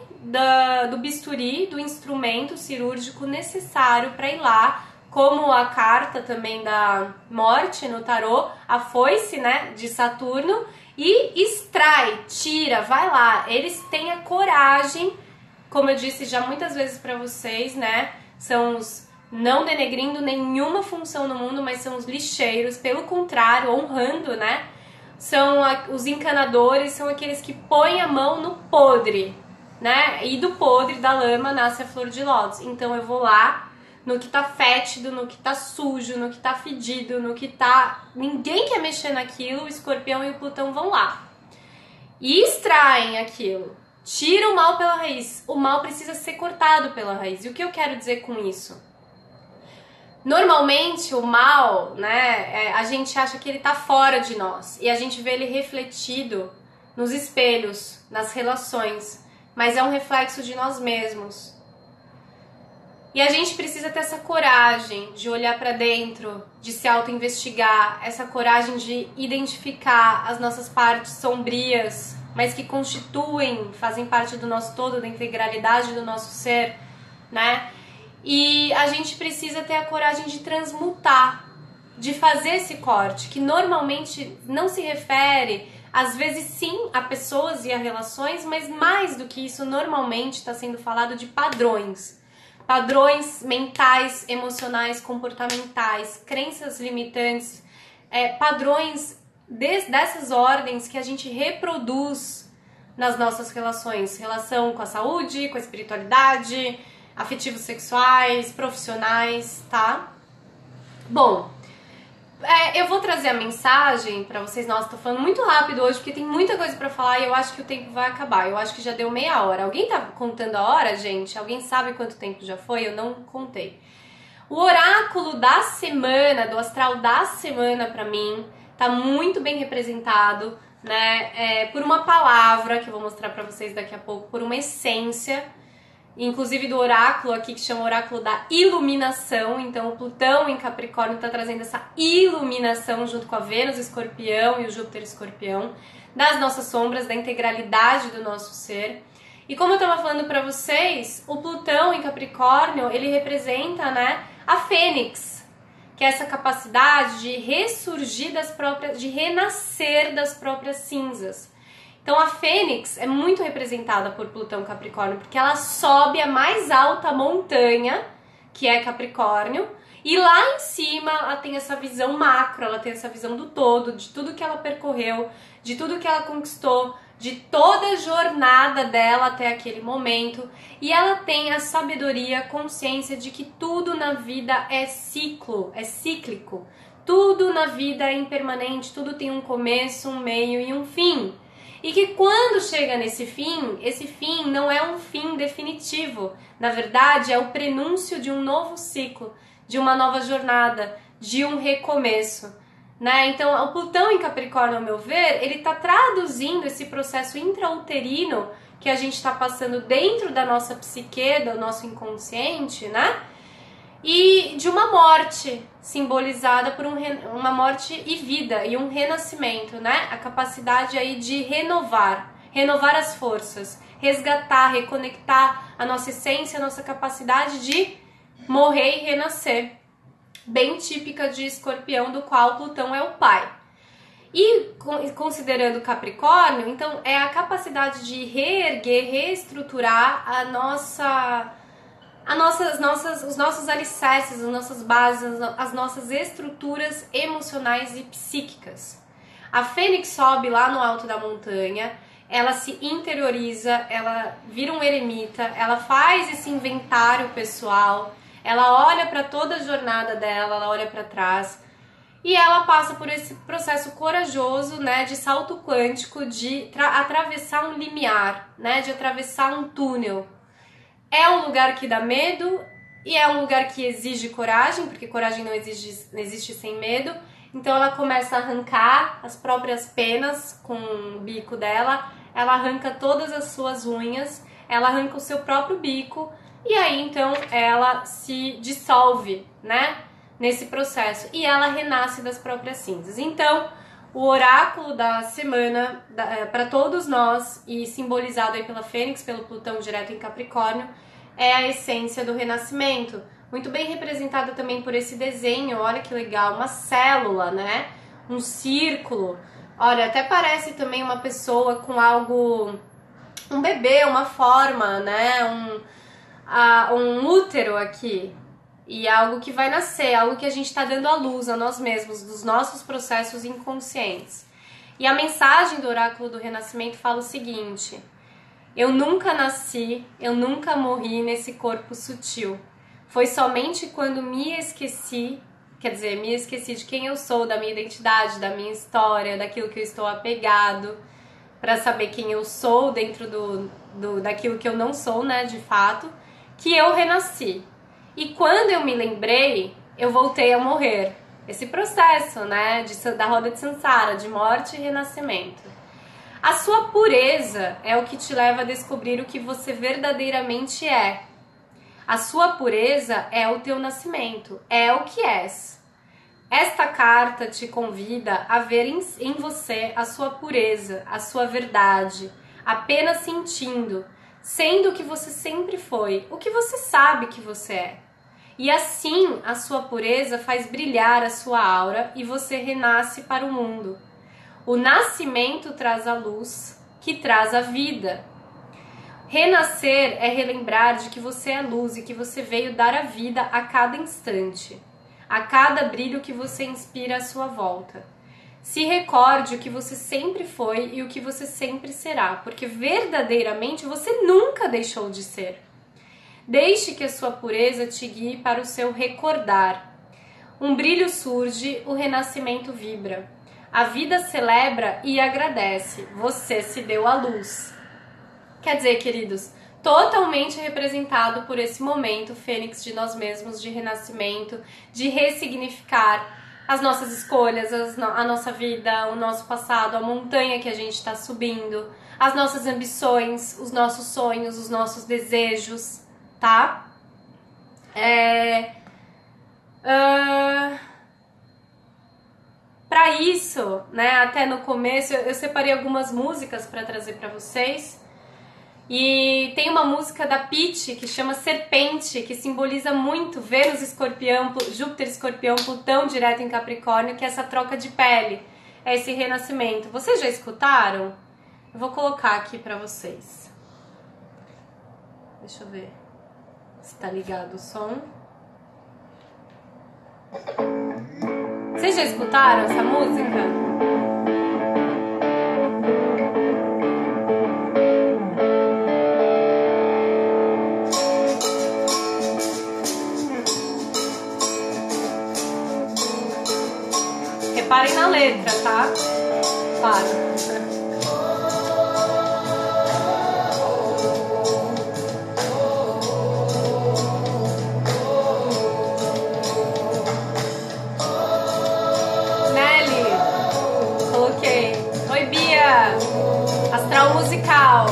do bisturi, do instrumento cirúrgico necessário para ir lá, como a carta também da morte no tarô, a foice, né, de Saturno, e extrai, tira, vai lá. Eles têm a coragem, como eu disse já muitas vezes pra vocês, né? São os, não denegrindo nenhuma função no mundo, mas são os lixeiros, pelo contrário, honrando, né? São os encanadores, são aqueles que põem a mão no podre, né? E do podre, da lama, nasce a flor de lótus. Então eu vou lá no que tá fétido, no que tá sujo, no que tá fedido, no que tá... Ninguém quer mexer naquilo, o Escorpião e o Plutão vão lá. E extraem aquilo. Tira o mal pela raiz. O mal precisa ser cortado pela raiz. E o que eu quero dizer com isso? Normalmente o mal, né, a gente acha que ele tá fora de nós. E a gente vê ele refletido nos espelhos, nas relações. Mas é um reflexo de nós mesmos. E a gente precisa ter essa coragem de olhar para dentro, de se auto-investigar, essa coragem de identificar as nossas partes sombrias, mas que constituem, fazem parte do nosso todo, da integralidade do nosso ser, né? E a gente precisa ter a coragem de transmutar, de fazer esse corte, que normalmente não se refere, às vezes sim, a pessoas e a relações, mas mais do que isso, normalmente está sendo falado de padrões. Padrões mentais, emocionais, comportamentais, crenças limitantes, padrões dessas ordens que a gente reproduz nas nossas relações. Relação com a saúde, com a espiritualidade, afetivos sexuais, profissionais, tá? Bom, eu vou trazer a mensagem pra vocês. Nossa, tô falando muito rápido hoje porque tem muita coisa pra falar e eu acho que o tempo vai acabar. Eu acho que já deu meia hora. Alguém tá contando a hora, gente? Alguém sabe quanto tempo já foi? Eu não contei. O oráculo da semana, do astral da semana pra mim, tá muito bem representado, né? Por uma palavra que eu vou mostrar pra vocês daqui a pouco, por uma essência, inclusive do oráculo aqui, que chama oráculo da iluminação. Então o Plutão em Capricórnio está trazendo essa iluminação junto com a Vênus Escorpião e o Júpiter Escorpião, das nossas sombras, da integralidade do nosso ser. E como eu estava falando para vocês, o Plutão em Capricórnio, ele representa, né, a Fênix, que é essa capacidade de ressurgir das próprias, de renascer das próprias cinzas. Então a Fênix é muito representada por Plutão Capricórnio, porque ela sobe a mais alta montanha, que é Capricórnio, e lá em cima ela tem essa visão macro, ela tem essa visão do todo, de tudo que ela percorreu, de tudo que ela conquistou, de toda a jornada dela até aquele momento, e ela tem a sabedoria, a consciência de que tudo na vida é ciclo, é cíclico, tudo na vida é impermanente, tudo tem um começo, um meio e um fim. E que quando chega nesse fim, esse fim não é um fim definitivo. Na verdade, é o prenúncio de um novo ciclo, de uma nova jornada, de um recomeço, né? Então, o Plutão em Capricórnio, ao meu ver, ele está traduzindo esse processo intrauterino que a gente está passando dentro da nossa psique, do nosso inconsciente, né? E de uma morte simbolizada por uma morte e vida e um renascimento, né? A capacidade aí de renovar as forças, resgatar, reconectar a nossa essência, a nossa capacidade de morrer e renascer, bem típica de Escorpião, do qual Plutão é o pai. E considerando Capricórnio, então é a capacidade de reerguer, reestruturar os nossos alicerces, as nossas bases, as nossas estruturas emocionais e psíquicas. A Fênix sobe lá no alto da montanha, ela se interioriza, ela vira um eremita, ela faz esse inventário pessoal, ela olha para toda a jornada dela, ela olha para trás e ela passa por esse processo corajoso, né, de salto quântico, de atravessar um limiar, né, de atravessar um túnel. É um lugar que dá medo e é um lugar que exige coragem, porque coragem não existe sem medo. Então ela começa a arrancar as próprias penas com o bico dela, ela arranca todas as suas unhas, ela arranca o seu próprio bico e aí então ela se dissolve, né, nesse processo e ela renasce das próprias cinzas. Então, o oráculo da semana para todos nós, e simbolizado aí pela Fênix, pelo Plutão direto em Capricórnio, é a essência do renascimento. Muito bem representada também por esse desenho, olha que legal, uma célula, né? Um círculo. Olha, até parece também uma pessoa com algo, um bebê, uma forma, né? Um útero aqui. E algo que vai nascer, algo que a gente está dando à luz a nós mesmos, dos nossos processos inconscientes. E a mensagem do oráculo do renascimento fala o seguinte: eu nunca nasci, eu nunca morri nesse corpo sutil. Foi somente quando me esqueci, me esqueci de quem eu sou, da minha identidade, da minha história, daquilo que eu estou apegado, para saber quem eu sou dentro daquilo que eu não sou, né, de fato, que eu renasci. E quando eu me lembrei, eu voltei a morrer. Esse processo, né, da roda de Sansara, de morte e renascimento. A sua pureza é o que te leva a descobrir o que você verdadeiramente é. A sua pureza é o teu nascimento, é o que és. Esta carta te convida a ver em você a sua pureza, a sua verdade, apenas sentindo, sendo o que você sempre foi, o que você sabe que você é. E assim, a sua pureza faz brilhar a sua aura e você renasce para o mundo. O nascimento traz a luz, que traz a vida. Renascer é relembrar de que você é luz e que você veio dar a vida a cada instante, a cada brilho que você inspira à sua volta. Se recorde o que você sempre foi e o que você sempre será, porque verdadeiramente você nunca deixou de ser. Deixe que a sua pureza te guie para o seu recordar. Um brilho surge, o renascimento vibra. A vida celebra e agradece. Você se deu à luz. Quer dizer, queridos, totalmente representado por esse momento fênix de nós mesmos, de renascimento, de ressignificar as nossas escolhas, a nossa vida, o nosso passado, a montanha que a gente está subindo, as nossas ambições, os nossos sonhos, os nossos desejos, tá? Para isso, né, até no começo, eu separei algumas músicas para trazer para vocês. E tem uma música da Pitty que chama Serpente, que simboliza muito Vênus Escorpião, Júpiter Escorpião, Plutão direto em Capricórnio, que é essa troca de pele, é esse renascimento. Vocês já escutaram? Eu vou colocar aqui pra vocês. Deixa eu ver se tá ligado o som. Vocês já escutaram essa música? Reparem na letra, tá? Claro. Oi, Bia! Astral musical.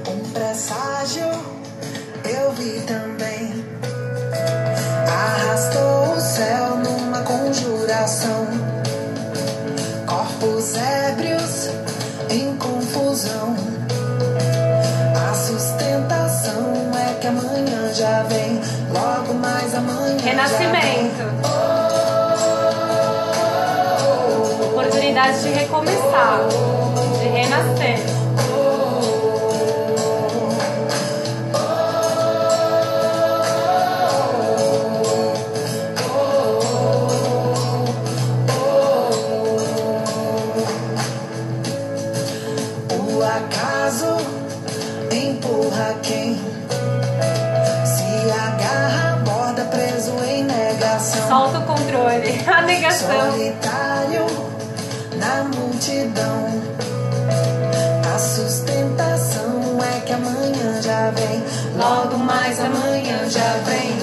Um presságio eu vi também. Arrastou o céu numa conjuração. Corpos ébrios em confusão. A sustentação é que amanhã já vem. Logo mais amanhã. Renascimento. Oportunidade de recomeçar, de renascer. O acaso empurra quem se agarra a borda preso em negação. Solta o controle, a negação. Solitário na multidão. A sustentação é que amanhã já vem. Logo mais amanhã já vem.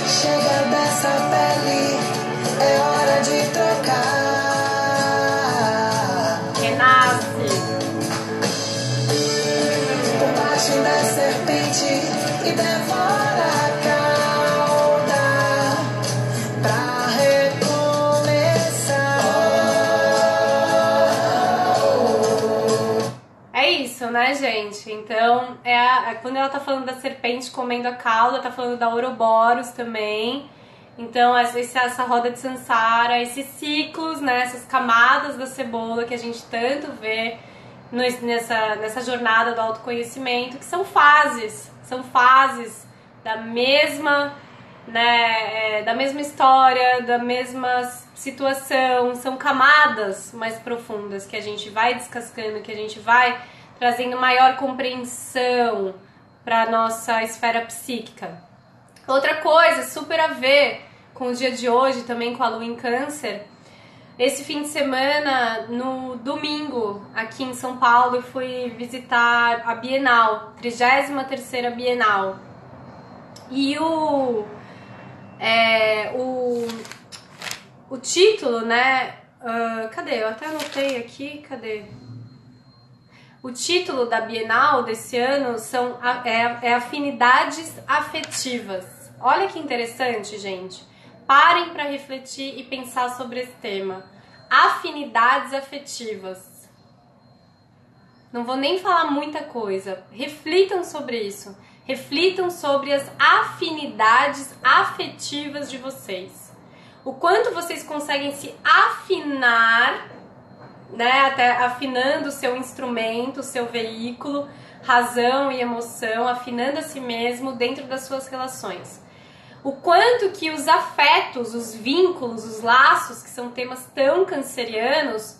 Chega dessa pele, é hora de trocar. Renasce. Por baixo da serpente e devora a cauda pra recomeçar. É isso, né, gente? Então, quando ela tá falando da serpente comendo a cauda, tá falando da Ouroboros também. Então, essa roda de Sansara, esses ciclos, né, essas camadas da cebola que a gente tanto vê nessa jornada do autoconhecimento, que são fases da mesma, né, da mesma história, da mesma situação, são camadas mais profundas que a gente vai descascando, que a gente vai trazendo maior compreensão para nossa esfera psíquica. Outra coisa, super a ver com o dia de hoje, também com a lua em Câncer. Esse fim de semana, no domingo, aqui em São Paulo, eu fui visitar a Bienal, 33ª Bienal. E o título, né? Cadê? Eu até anotei aqui, cadê? O título da Bienal desse ano é Afinidades Afetivas. Olha que interessante, gente. Parem para refletir e pensar sobre esse tema. Afinidades afetivas. Não vou nem falar muita coisa. Reflitam sobre isso. Reflitam sobre as afinidades afetivas de vocês. O quanto vocês conseguem se afinar, né, até afinando o seu instrumento, o seu veículo, razão e emoção, afinando a si mesmo dentro das suas relações. O quanto que os afetos, os vínculos, os laços, que são temas tão cancerianos,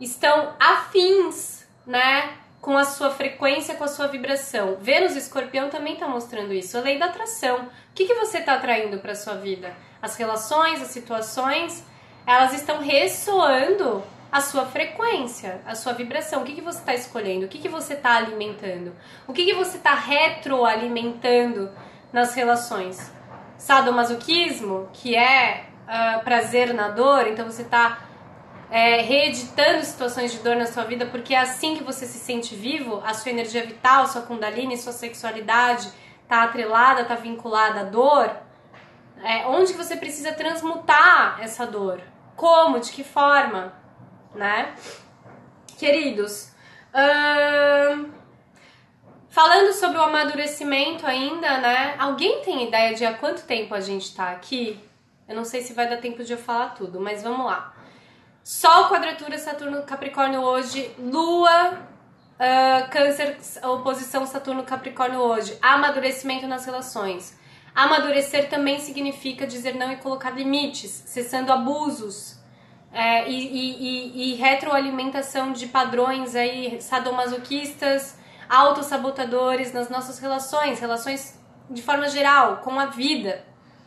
estão afins, né, com a sua frequência, com a sua vibração. Vênus e Escorpião também está mostrando isso, a lei da atração. O que você está atraindo para a sua vida? As relações, as situações, elas estão ressoando a sua frequência, a sua vibração. O que você está escolhendo? O que você está alimentando? O que você está retroalimentando nas relações? Sadomasoquismo, que é prazer na dor, então você está reeditando situações de dor na sua vida, porque é assim que você se sente vivo, a sua energia vital, sua kundalini, sua sexualidade está atrelada, está vinculada à dor. Onde que você precisa transmutar essa dor? Como? De que forma? Né? Queridos, falando sobre o amadurecimento ainda, né? Alguém tem ideia de há quanto tempo a gente tá aqui? Eu não sei se vai dar tempo de eu falar tudo, mas vamos lá. Sol, quadratura, Saturno, Capricórnio hoje. Lua, Câncer, oposição Saturno, Capricórnio hoje. Amadurecimento nas relações. Amadurecer também significa dizer não e colocar limites, cessando abusos. E retroalimentação de padrões aí sadomasoquistas, autossabotadores nas nossas relações de forma geral, com a vida,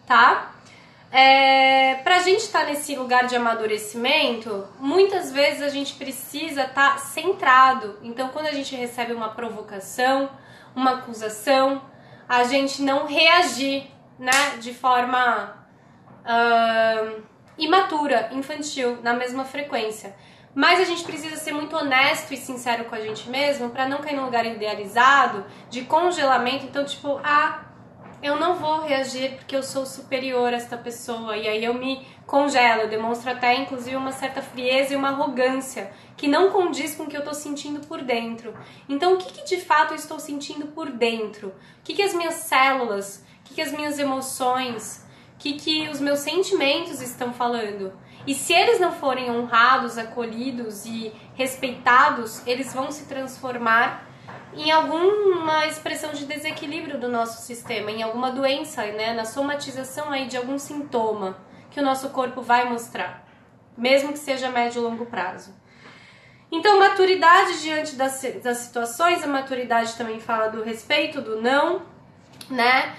tá? Pra gente estar nesse lugar de amadurecimento, muitas vezes a gente precisa estar centrado. Então, quando a gente recebe uma provocação, uma acusação, a gente não reagir, né, de forma imatura, infantil, na mesma frequência. Mas a gente precisa ser muito honesto e sincero com a gente mesmo para não cair num lugar idealizado de congelamento. Então, tipo, eu não vou reagir porque eu sou superior a esta pessoa. E aí eu me congelo, eu demonstro até, inclusive, uma certa frieza e uma arrogância que não condiz com o que eu estou sentindo por dentro. Então, o que de fato eu estou sentindo por dentro? O que as minhas células, o que as minhas emoções, o que os meus sentimentos estão falando? E se eles não forem honrados, acolhidos e respeitados, eles vão se transformar em alguma expressão de desequilíbrio do nosso sistema, em alguma doença, né? Na somatização aí de algum sintoma que o nosso corpo vai mostrar, mesmo que seja a médio e longo prazo. Então, maturidade diante das situações, a maturidade também fala do respeito, do não, né?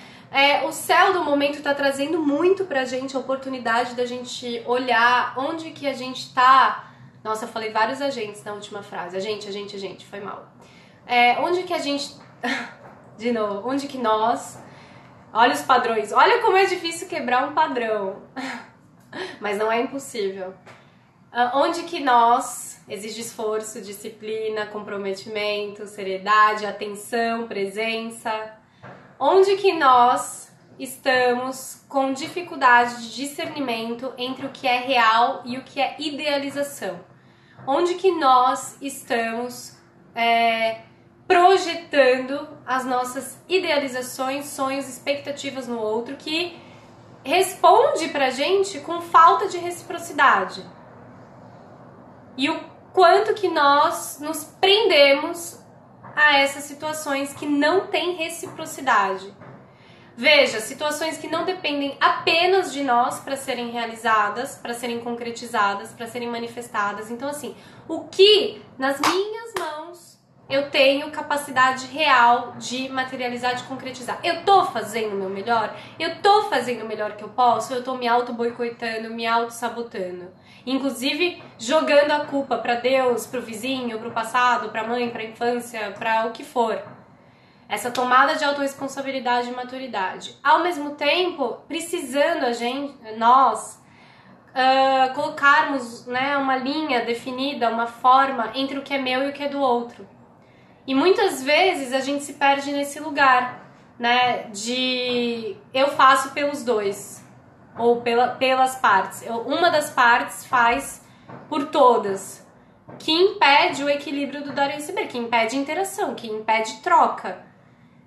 O céu do momento está trazendo muito pra gente a oportunidade da gente olhar onde que a gente tá. Nossa, eu falei vários agentes na última frase. A gente, foi mal. Onde que a gente... De novo, onde que nós... Olha os padrões. Olha como é difícil quebrar um padrão. Mas não é impossível. Onde que nós... Exige esforço, disciplina, comprometimento, seriedade, atenção, presença... Onde que nós estamos com dificuldade de discernimento entre o que é real e o que é idealização? Onde que nós estamos projetando as nossas idealizações, sonhos, expectativas no outro que responde pra gente com falta de reciprocidade? E o quanto que nós nos prendemos a essas situações que não têm reciprocidade. Veja, situações que não dependem apenas de nós para serem realizadas, para serem concretizadas, para serem manifestadas. Então, assim, o que nas minhas mãos eu tenho capacidade real de materializar, de concretizar? Eu tô fazendo o meu melhor? Eu tô fazendo o melhor que eu posso? Eu tô me auto-boicotando, me auto-sabotando? Inclusive, jogando a culpa para Deus, pro vizinho, pro passado, pra mãe, pra infância, pra o que for. Essa tomada de autorresponsabilidade e maturidade. Ao mesmo tempo, precisando nós colocarmos, né, uma linha definida, uma forma entre o que é meu e o que é do outro. E muitas vezes a gente se perde nesse lugar, né, de eu faço pelos dois, ou pelas partes. Uma das partes faz por todas, que impede o equilíbrio do dar e receber, que impede interação, que impede troca,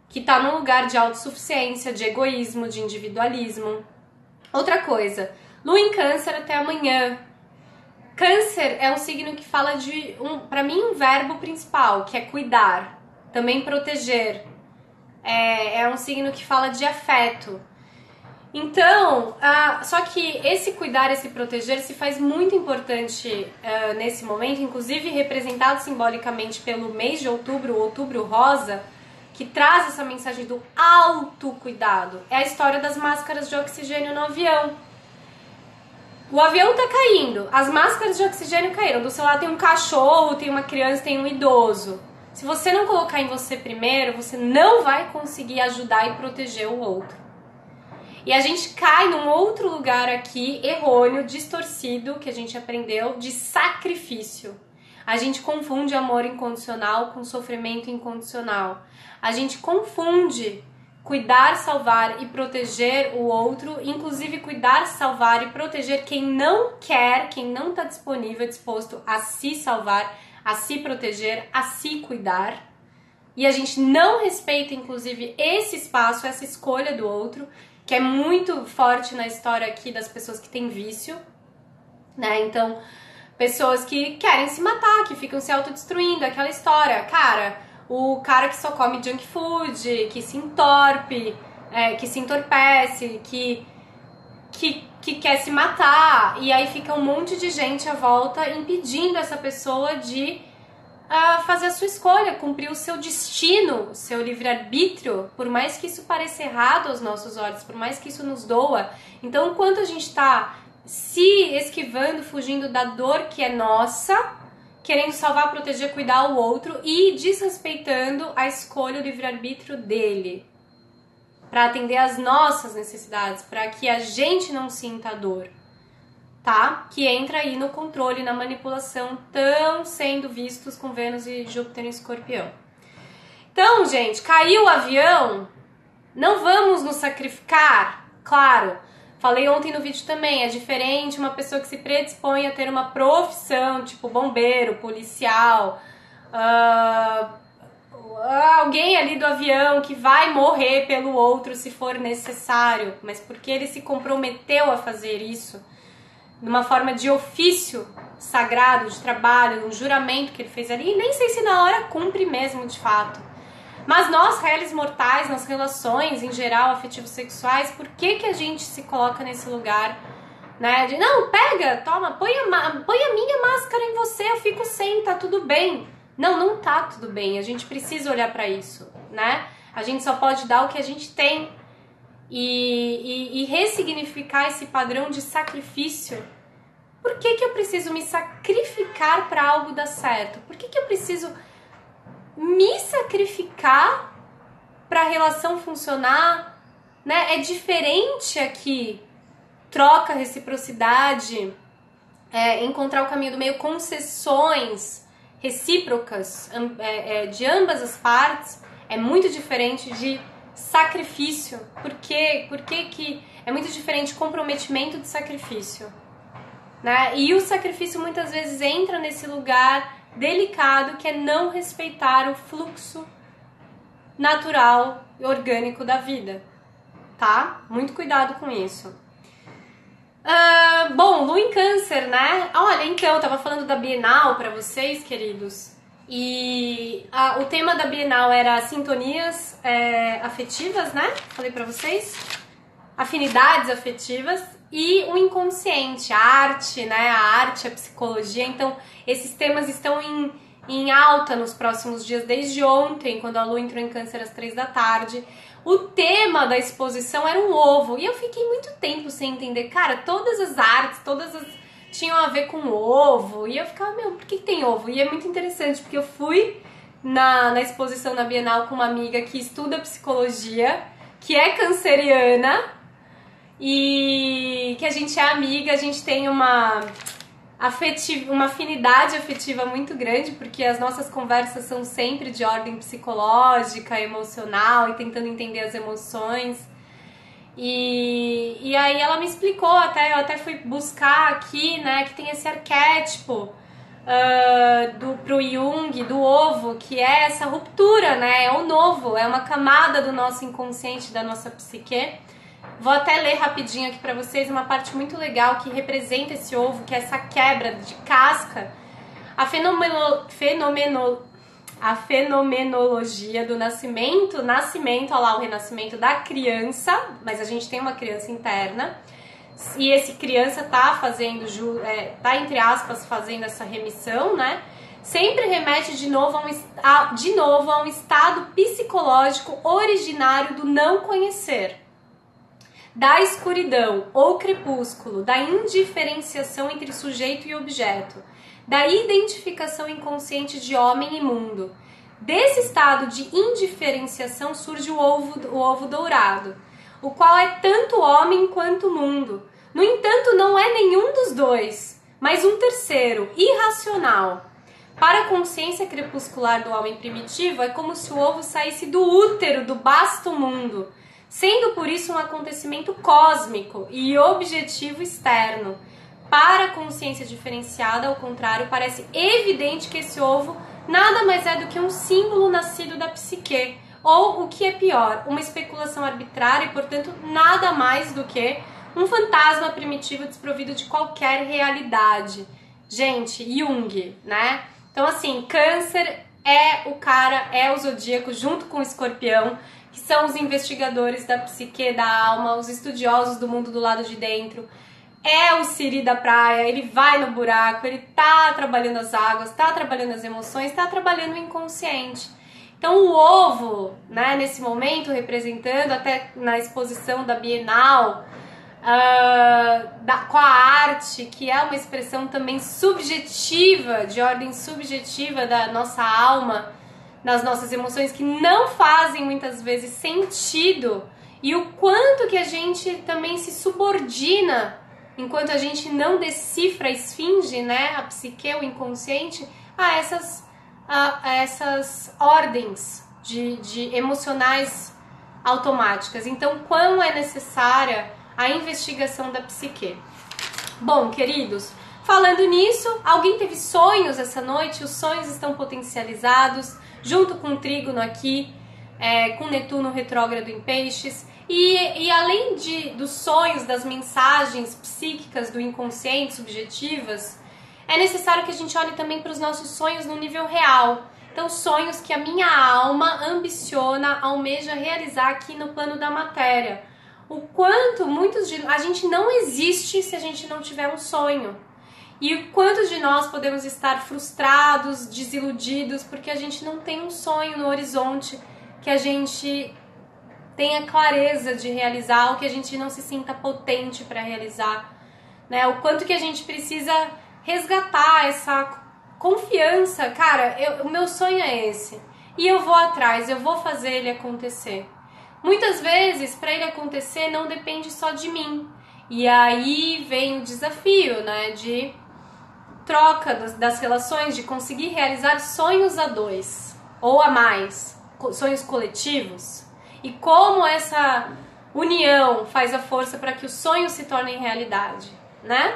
que tá num lugar de autossuficiência, de egoísmo, de individualismo. Outra coisa, Lua em Câncer até amanhã. Câncer é um signo que fala de, pra mim, um verbo principal, que é cuidar, também proteger. É um signo que fala de afeto. Então, só que esse cuidar, esse proteger se faz muito importante nesse momento, inclusive representado simbolicamente pelo mês de outubro, o Outubro Rosa, que traz essa mensagem do autocuidado. É a história das máscaras de oxigênio no avião. O avião tá caindo, as máscaras de oxigênio caíram. Do seu lado tem um cachorro, tem uma criança, tem um idoso. Se você não colocar em você primeiro, você não vai conseguir ajudar e proteger o outro. E a gente cai num outro lugar aqui, errôneo, distorcido, que a gente aprendeu, de sacrifício. A gente confunde amor incondicional com sofrimento incondicional. A gente confunde cuidar, salvar e proteger o outro, inclusive cuidar, salvar e proteger quem não quer, quem não está disponível, disposto a se salvar, a se proteger, a se cuidar. E a gente não respeita, inclusive, esse espaço, essa escolha do outro, que é muito forte na história aqui das pessoas que têm vício, né? Então, pessoas que querem se matar, que ficam se autodestruindo, aquela história. Cara, o cara que só come junk food, que se entorpe, que se entorpece, que quer se matar, e aí fica um monte de gente à volta impedindo essa pessoa de fazer a sua escolha, cumprir o seu destino, o seu livre-arbítrio, por mais que isso pareça errado aos nossos olhos, por mais que isso nos doa. Então, enquanto a gente está se esquivando, fugindo da dor que é nossa, querendo salvar, proteger, cuidar o outro e desrespeitando a escolha, o livre-arbítrio dele, para atender às nossas necessidades, para que a gente não sinta a dor, tá? Que entra aí no controle, na manipulação, estão sendo vistos com Vênus e Júpiter em Escorpião. Então, gente, caiu o avião, não vamos nos sacrificar, claro. Falei ontem no vídeo também, é diferente uma pessoa que se predispõe a ter uma profissão, tipo bombeiro, policial, alguém ali do avião que vai morrer pelo outro se for necessário, mas porque ele se comprometeu a fazer isso, numa forma de ofício sagrado, de trabalho, um juramento que ele fez ali, e nem sei se na hora cumpre mesmo de fato. Mas nós, réis mortais, nas relações, em geral, afetivos sexuais, por que a gente se coloca nesse lugar, né? De, não, pega, toma, põe a minha máscara em você, eu fico sem, tá tudo bem. Não tá tudo bem, a gente precisa olhar pra isso, né? A gente só pode dar o que a gente tem e ressignificar esse padrão de sacrifício. Por que eu preciso me sacrificar pra algo dar certo? Por que eu preciso me sacrificar para a relação funcionar, né? É diferente aqui, troca, reciprocidade, encontrar o caminho do meio, concessões recíprocas de ambas as partes, é muito diferente de sacrifício. Por que é muito diferente comprometimento de sacrifício, né? E o sacrifício muitas vezes entra nesse lugar delicado que é não respeitar o fluxo natural e orgânico da vida, tá? Muito cuidado com isso. Bom, Lua em Câncer, né? Olha, então, eu tava falando da Bienal pra vocês, queridos, e o tema da Bienal era sintonias afetivas, né? Falei pra vocês. Afinidades afetivas e o inconsciente, a arte, né? A arte, a psicologia. Então, esses temas estão em alta nos próximos dias, desde ontem, quando a Lua entrou em Câncer às 3 da tarde. O tema da exposição era um ovo, e eu fiquei muito tempo sem entender. Cara, todas as artes, tinham a ver com ovo, e eu ficava, por que tem ovo? E é muito interessante, porque eu fui na exposição na Bienal com uma amiga que estuda psicologia, que é canceriana, e que a gente é amiga, a gente tem uma afinidade afetiva muito grande, porque as nossas conversas são sempre de ordem psicológica, emocional, e tentando entender as emoções. E aí ela me explicou, eu até fui buscar aqui, né, que tem esse arquétipo pro Jung, do ovo, que é essa ruptura, né, é o novo, é uma camada do nosso inconsciente, da nossa psique. Vou até ler rapidinho aqui pra vocês uma parte muito legal que representa esse ovo, que é essa quebra de casca. A fenomenologia do nascimento, olha lá o renascimento da criança, mas a gente tem uma criança interna, e esse criança tá fazendo, tá entre aspas, fazendo essa remissão, né? Sempre remete de novo a um estado psicológico originário do não conhecer, da escuridão ou crepúsculo, da indiferenciação entre sujeito e objeto, da identificação inconsciente de homem e mundo. Desse estado de indiferenciação surge o ovo dourado, o qual é tanto homem quanto mundo. No entanto, não é nenhum dos dois, mas um terceiro, irracional. Para a consciência crepuscular do homem primitivo, é como se o ovo saísse do útero do vasto mundo, sendo por isso um acontecimento cósmico e objetivo externo. Para a consciência diferenciada, ao contrário, parece evidente que esse ovo nada mais é do que um símbolo nascido da psique, ou, o que é pior, uma especulação arbitrária e, portanto, nada mais do que um fantasma primitivo desprovido de qualquer realidade. Gente, Jung, né? Então, assim, Câncer é o zodíaco junto com o Escorpião, que são os investigadores da psique, da alma, os estudiosos do mundo do lado de dentro. É o Siri da praia, ele vai no buraco, ele tá trabalhando as águas, tá trabalhando as emoções, tá trabalhando o inconsciente. Então o ovo, né, nesse momento, representando até na exposição da Bienal, com a arte, que é uma expressão também subjetiva, de ordem subjetiva da nossa alma, nas nossas emoções, que não fazem muitas vezes sentido, e o quanto que a gente também se subordina enquanto a gente não decifra a esfinge, né, a psique, o inconsciente, a essas ordens de emocionais automáticas. Então, quão é necessária a investigação da psique? Bom, queridos, falando nisso, alguém teve sonhos essa noite? Os sonhos estão potencializados, junto com o trígono aqui, com Netuno retrógrado em Peixes. E além dos sonhos, das mensagens psíquicas do inconsciente, subjetivas, é necessário que a gente olhe também para os nossos sonhos no nível real. Então, sonhos que a minha alma ambiciona, almeja realizar aqui no plano da matéria. O quanto a gente não existe se a gente não tiver um sonho. E o quanto de nós podemos estar frustrados, desiludidos, porque a gente não tem um sonho no horizonte, que a gente tenha clareza de realizar, ou que a gente não se sinta potente para realizar, né? O quanto que a gente precisa resgatar essa confiança. Cara, o meu sonho é esse, e eu vou atrás, eu vou fazer ele acontecer. Muitas vezes, para ele acontecer, não depende só de mim. E aí vem o desafio, né, de troca das relações, de conseguir realizar sonhos a dois, ou a mais, sonhos coletivos. E como essa união faz a força para que os sonhos se tornem realidade, né?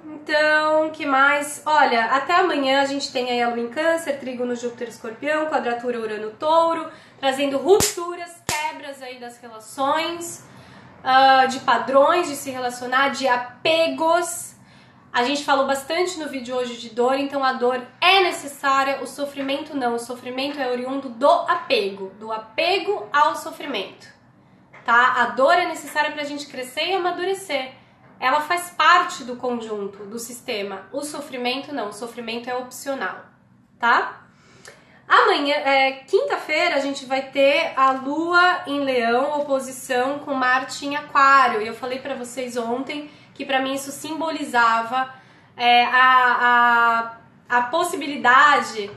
Então, que mais? Olha, até amanhã a gente tem aí a Lua em Câncer, trígono Júpiter Escorpião, quadratura Urano Touro, trazendo rupturas, quebras aí das relações, de padrões de se relacionar, de apegos. A gente falou bastante no vídeo hoje de dor, então a dor é necessária, o sofrimento não. O sofrimento é oriundo do apego ao sofrimento, tá? A dor é necessária pra gente crescer e amadurecer. Ela faz parte do conjunto, do sistema. O sofrimento não, o sofrimento é opcional, tá? Amanhã, quinta-feira, a gente vai ter a Lua em Leão, oposição com Marte em Aquário. E eu falei pra vocês ontem que pra mim isso simbolizava a possibilidade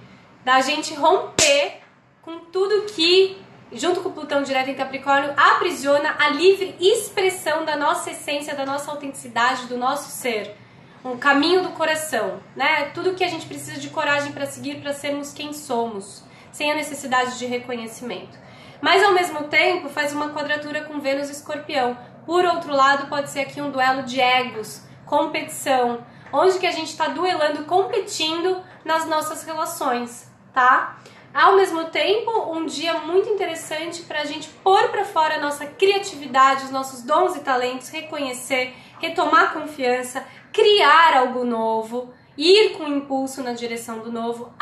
da gente romper com tudo que, junto com o Plutão direto em Capricórnio, aprisiona a livre expressão da nossa essência, da nossa autenticidade, do nosso ser. Um caminho do coração, né? Tudo que a gente precisa de coragem para seguir, para sermos quem somos, sem a necessidade de reconhecimento. Mas ao mesmo tempo faz uma quadratura com Vênus e Escorpião. Por outro lado, pode ser aqui um duelo de egos, competição, onde que a gente está duelando, competindo nas nossas relações, tá? Ao mesmo tempo, um dia muito interessante para a gente pôr para fora a nossa criatividade, os nossos dons e talentos, reconhecer, retomar confiança, criar algo novo, ir com impulso na direção do novo.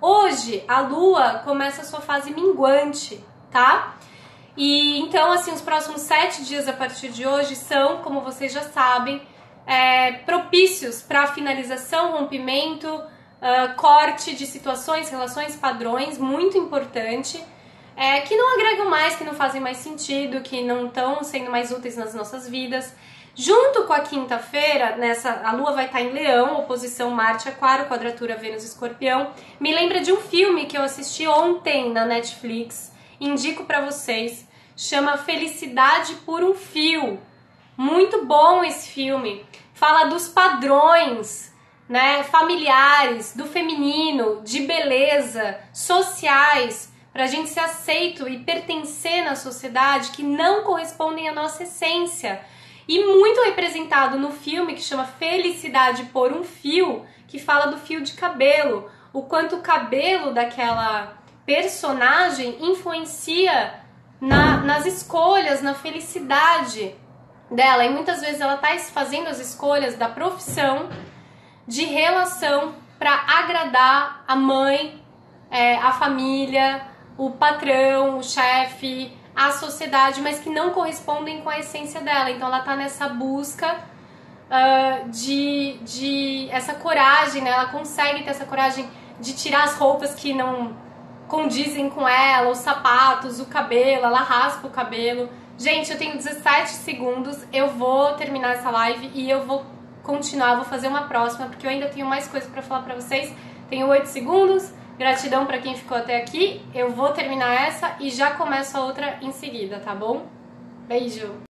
Hoje a Lua começa a sua fase minguante, tá? E então, assim, os próximos 7 dias a partir de hoje são, como vocês já sabem, propícios para finalização, rompimento, corte de situações, relações, padrões, muito importante, que não agregam mais, que não fazem mais sentido, que não estão sendo mais úteis nas nossas vidas. Junto com a quinta-feira, a Lua vai estar em Leão, oposição Marte Aquário, quadratura Vênus Escorpião. Me lembra de um filme que eu assisti ontem na Netflix, indico pra vocês, chama Felicidade por um Fio. Muito bom esse filme. Fala dos padrões, né, familiares, do feminino, de beleza, sociais, pra gente ser aceito e pertencer na sociedade, que não correspondem à nossa essência. E muito representado no filme que chama Felicidade por um Fio, que fala do fio de cabelo, o quanto o cabelo daquela personagem influencia nas escolhas, na felicidade dela. E muitas vezes ela tá fazendo as escolhas da profissão, de relação, para agradar a mãe, a família, o patrão, o chefe, a sociedade, mas que não correspondem com a essência dela. Então ela tá nessa busca de essa coragem, né? Ela consegue ter essa coragem de tirar as roupas que não condizem com ela, os sapatos, o cabelo, ela raspa o cabelo. Gente, eu tenho 17 segundos, eu vou terminar essa live e eu vou continuar, vou fazer uma próxima, porque eu ainda tenho mais coisa pra falar pra vocês. Tenho 8 segundos, gratidão pra quem ficou até aqui. Eu vou terminar essa e já começo a outra em seguida, tá bom? Beijo!